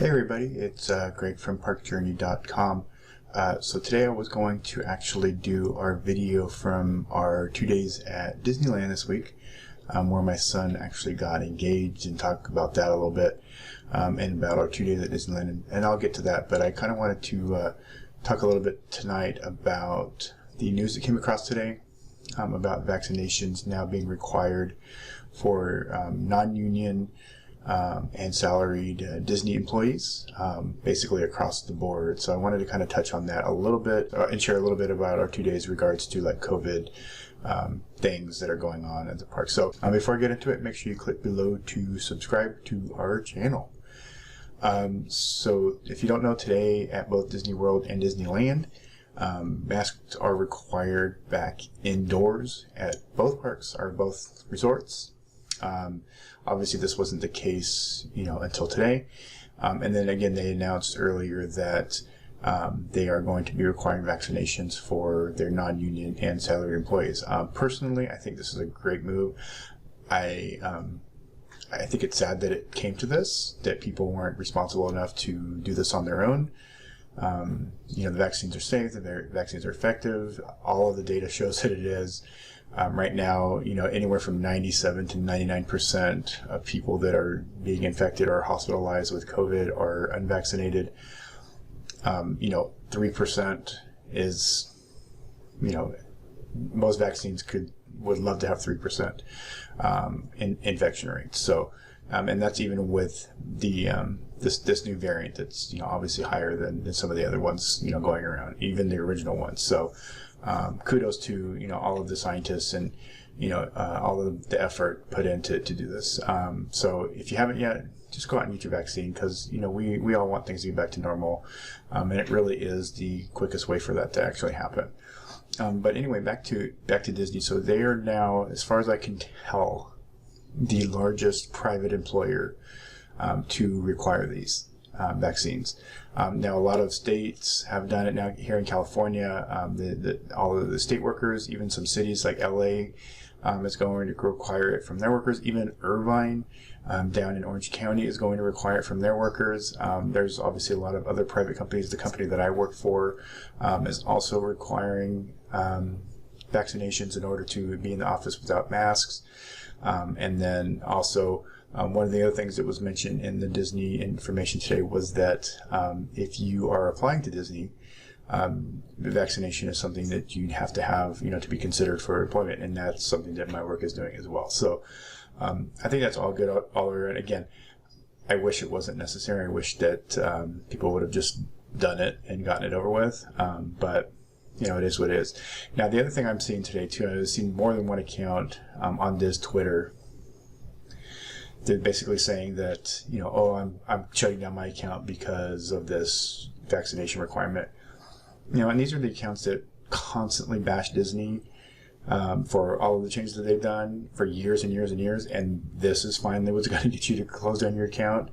Hey everybody, it's Greg from parkjourney.com. So today I was going to actually do our video from our 2 days at Disneyland this week, where my son actually got engaged, and talk about that a little bit, and about our 2 days at Disneyland, and I'll get to that. But I kind of wanted to talk a little bit tonight about the news that came across today, about vaccinations now being required for non-union and salaried Disney employees, basically across the board. So I wanted to kind of touch on that a little bit, and share a little bit about our 2 days in regards to like COVID things that are going on at the park. So before I get into it, make sure you click below to subscribe to our channel. So if you don't know, today at both Disney World and Disneyland, masks are required back indoors at both parks or both resorts. Obviously this wasn't the case, until today. And then again, they announced earlier that they are going to be requiring vaccinations for their non-union and salaried employees. Personally, I think this is a great move. I think it's sad that it came to this, that people weren't responsible enough to do this on their own. The vaccines are safe, the vaccines are effective. All of the data shows that it is. Right now, anywhere from 97 to 99% of people that are being infected or hospitalized with COVID are unvaccinated. 3% is, most vaccines would love to have 3% infection rates. So, and that's even with the this new variant that's obviously higher than some of the other ones going around, even the original ones. So. Kudos to all of the scientists and all of the effort put in to do this. So if you haven't yet, just go out and get your vaccine, because we all want things to get back to normal, and it really is the quickest way for that to actually happen. But anyway, back to Disney. So they are now, as far as I can tell, the largest private employer to require these vaccines. Now, a lot of states have done it now. Here in California, all of the state workers, even some cities like LA, is going to require it from their workers. Even Irvine, down in Orange County, is going to require it from their workers. There's obviously a lot of other private companies. The company that I work for is also requiring vaccinations in order to be in the office without masks. And then also, one of the other things that was mentioned in the Disney information today was that if you are applying to Disney, the vaccination is something that you have to be considered for employment, and that's something that my work is doing as well. So I think that's all good all around. Again, I wish it wasn't necessary. I wish that people would have just done it and gotten it over with, but it is what it is. Now, the other thing I'm seeing today too, I've seen more than one account on this Twitter. They're basically saying that, I'm shutting down my account because of this vaccination requirement. And these are the accounts that constantly bash Disney for all of the changes that they've done for years and years and years, and this is finally what's going to get you to close down your account.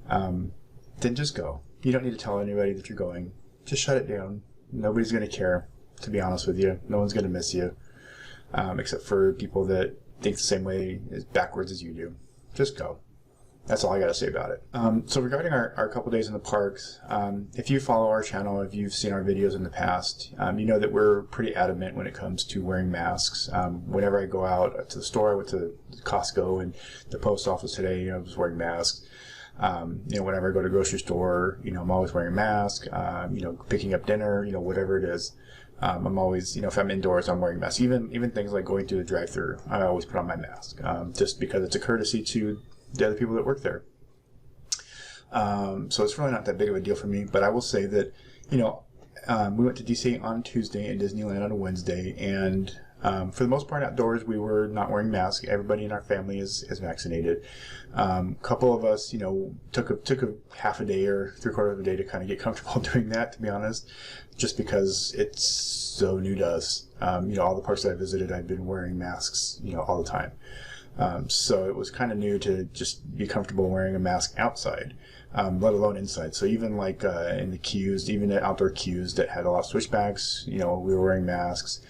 Then just go. You don't need to tell anybody that you're going. Just shut it down. Nobody's going to care, to be honest with you. No one's going to miss you, except for people that think the same way, backwards as you do. Just go. That's all I got to say about it. So regarding our couple days in the parks, if you follow our channel, if you've seen our videos in the past, you know that we're pretty adamant when it comes to wearing masks. Whenever I go out to the store, I went to Costco and the post office today, I was wearing masks. Whenever I go to the grocery store, I'm always wearing a mask. Picking up dinner, whatever it is. I'm always, if I'm indoors, I'm wearing a mask. Even things like going through the drive-thru, I always put on my mask, just because it's a courtesy to the other people that work there. So it's really not that big of a deal for me. But I will say that, we went to DC on Tuesday and Disneyland on Wednesday, and for the most part outdoors, we were not wearing masks. Everybody in our family is vaccinated. Couple of us, took a half a day or three-quarters of a day to kind of get comfortable doing that, to be honest, just because it's so new to us. All the parks that I visited, I've been wearing masks, all the time. So it was kind of new to just be comfortable wearing a mask outside. let alone inside. So even like in the queues, even the outdoor queues that had a lot of switchbacks, we were wearing masks.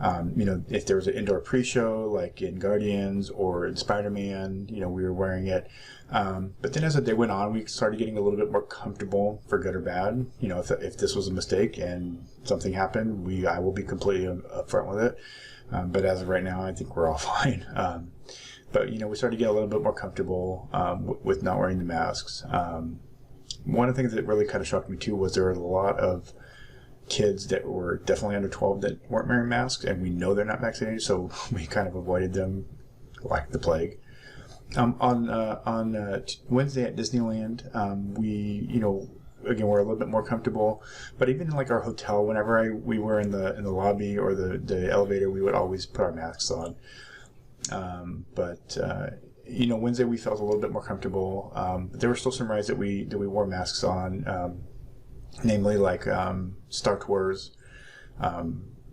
If there was an indoor pre-show, like in Guardians or in Spider-Man, we were wearing it. But then as the day went on, we started getting a little bit more comfortable, for good or bad. If this was a mistake and something happened, I will be completely upfront with it. But as of right now, I think we're all fine. But we started to get a little bit more comfortable with not wearing the masks. One of the things that really kind of shocked me too was there were a lot of kids that were definitely under 12 that weren't wearing masks, and we know they're not vaccinated, so we kind of avoided them like the plague. On Wednesday at Disneyland, we again, we're a little bit more comfortable, but even in like our hotel, whenever we were in the lobby or the elevator, we would always put our masks on. Wednesday we felt a little bit more comfortable. There were still some rides that we wore masks on, namely like Star Tours,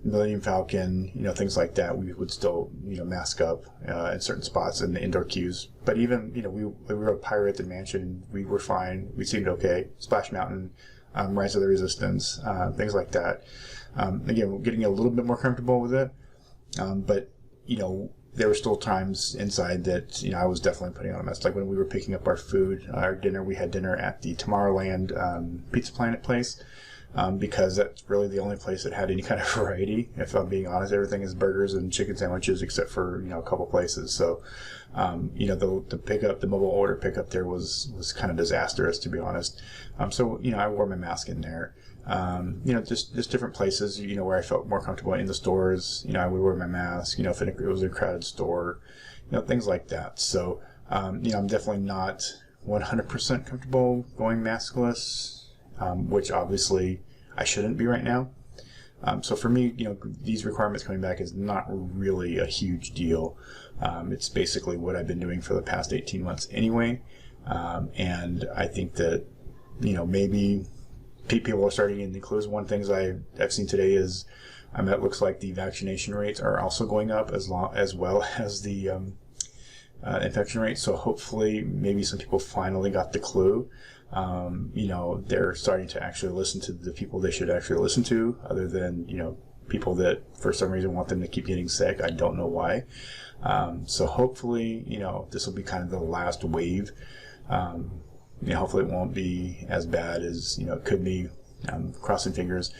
Millennium Falcon, things like that. We would still mask up in certain spots in the indoor queues. But even we were a pirate at the mansion. We were fine. We seemed okay. Splash Mountain, Rise of the Resistance, things like that. Again, we're getting a little bit more comfortable with it. But there were still times inside that I was definitely putting on a mask. Like when we were picking up our food, our dinner, we had dinner at the Tomorrowland Pizza Planet place. Because that's really the only place that had any kind of variety. If I'm being honest, everything is burgers and chicken sandwiches except for a couple places. So, the mobile order pickup there was kind of disastrous, to be honest. I wore my mask in there. Just different places, where I felt more comfortable. In the stores, I would wear my mask. If it was a crowded store, things like that. So, I'm definitely not 100% comfortable going maskless. Which obviously I shouldn't be right now. So for me, these requirements coming back is not really a huge deal. It's basically what I've been doing for the past 18 months anyway. And I think that, maybe people are starting to include. One thing I've seen today is it looks like the vaccination rates are also going up as well as the infection rate. So hopefully maybe some people finally got the clue. They're starting to actually listen to the people they should actually listen to, other than, people that for some reason want them to keep getting sick. I don't know why. So hopefully, this will be kind of the last wave. Hopefully it won't be as bad as, it could be. Crossing fingers.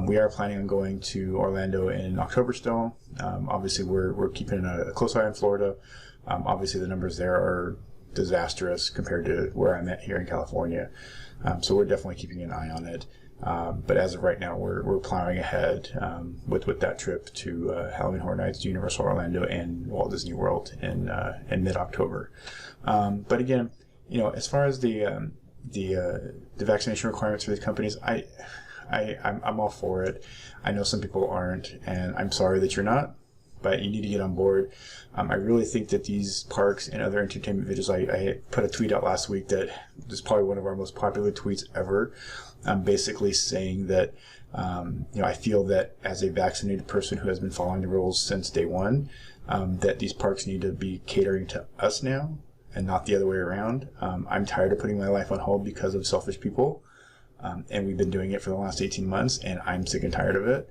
We are planning on going to Orlando in October still. Obviously we're keeping a close eye on Florida. Obviously the numbers there are disastrous compared to where I'm at here in California. So we're definitely keeping an eye on it. But as of right now, we're plowing ahead with that trip to Halloween Horror Nights, Universal Orlando, and Walt Disney World in mid-October. But again, as far as the vaccination requirements for these companies, I'm all for it. I know some people aren't, and I'm sorry that you're not, but you need to get on board. I really think that these parks and other entertainment videos, I put a tweet out last week that is probably one of our most popular tweets ever. Basically saying that, I feel that as a vaccinated person who has been following the rules since day one, that these parks need to be catering to us now and not the other way around. I'm tired of putting my life on hold because of selfish people. And we've been doing it for the last 18 months, and I'm sick and tired of it.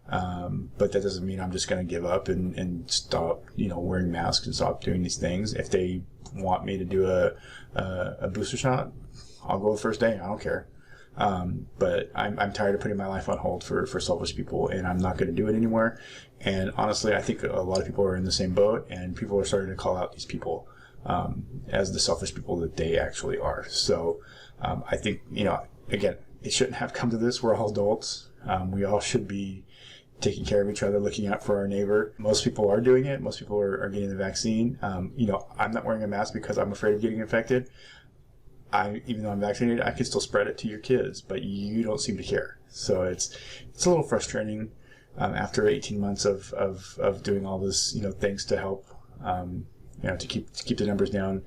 But that doesn't mean I'm just going to give up and stop, wearing masks and stop doing these things. If they want me to do a booster shot, I'll go the first day. I don't care. But I'm tired of putting my life on hold for selfish people, and I'm not going to do it anymore. And honestly, I think a lot of people are in the same boat, and people are starting to call out these people as the selfish people that they actually are. So I think, again, it shouldn't have come to this. We're all adults. We all should be taking care of each other, looking out for our neighbor. Most people are doing it. Most people are getting the vaccine. I'm not wearing a mask because I'm afraid of getting infected. Even though I'm vaccinated, I can still spread it to your kids, but you don't seem to care. So it's a little frustrating after 18 months of doing all this, things to help, to keep the numbers down,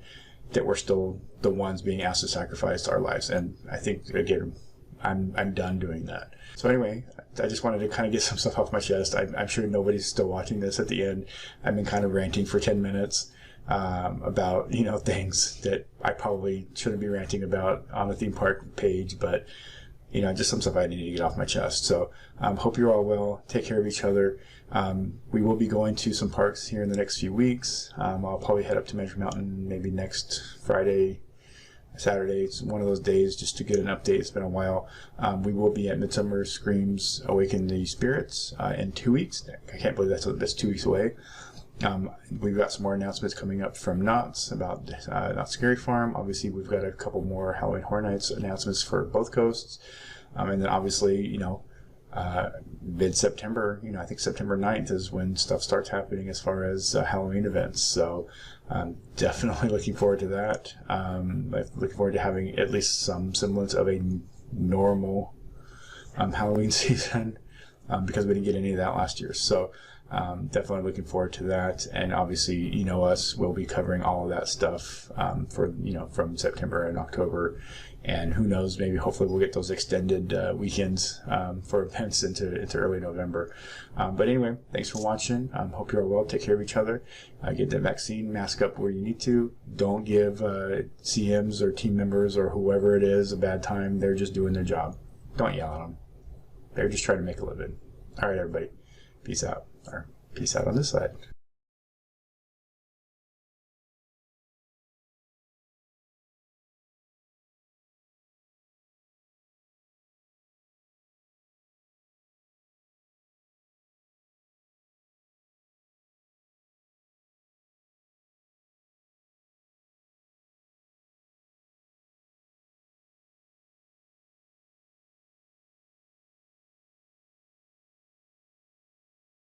that we're still the ones being asked to sacrifice our lives. And I think, again, I'm done doing that. So anyway, I just wanted to kind of get some stuff off my chest. I'm sure nobody's still watching this at the end. I've been kind of ranting for 10 minutes. about, things that I probably shouldn't be ranting about on the theme park page, but just some stuff I need to get off my chest. So hope you're all well. Take care of each other. We will be going to some parks here in the next few weeks. I'll probably head up to Magic Mountain maybe next Friday, Saturday. It's one of those days just to get an update. It's been a while. We will be at Midsummer Scream's Awaken the Spirits in 2 weeks. I can't believe that's 2 weeks away. We've got some more announcements coming up from Knott's about Knott's Scary Farm. Obviously, we've got a couple more Halloween Horror Nights announcements for both coasts. And then obviously, mid-September, I think September 9th is when stuff starts happening as far as Halloween events. So definitely looking forward to that. Looking forward to having at least some semblance of a normal Halloween season because we didn't get any of that last year. So definitely looking forward to that. And obviously, us, we'll be covering all of that stuff from September and October. And who knows, maybe hopefully we'll get those extended weekends for events into early November. But anyway, thanks for watching. Hope you're all well. Take care of each other. Get the vaccine, mask up where you need to. Don't give CMs or team members or whoever it is a bad time. They're just doing their job. Don't yell at them. They're just trying to make a living. All right, everybody. Peace out. Or peace out on this side.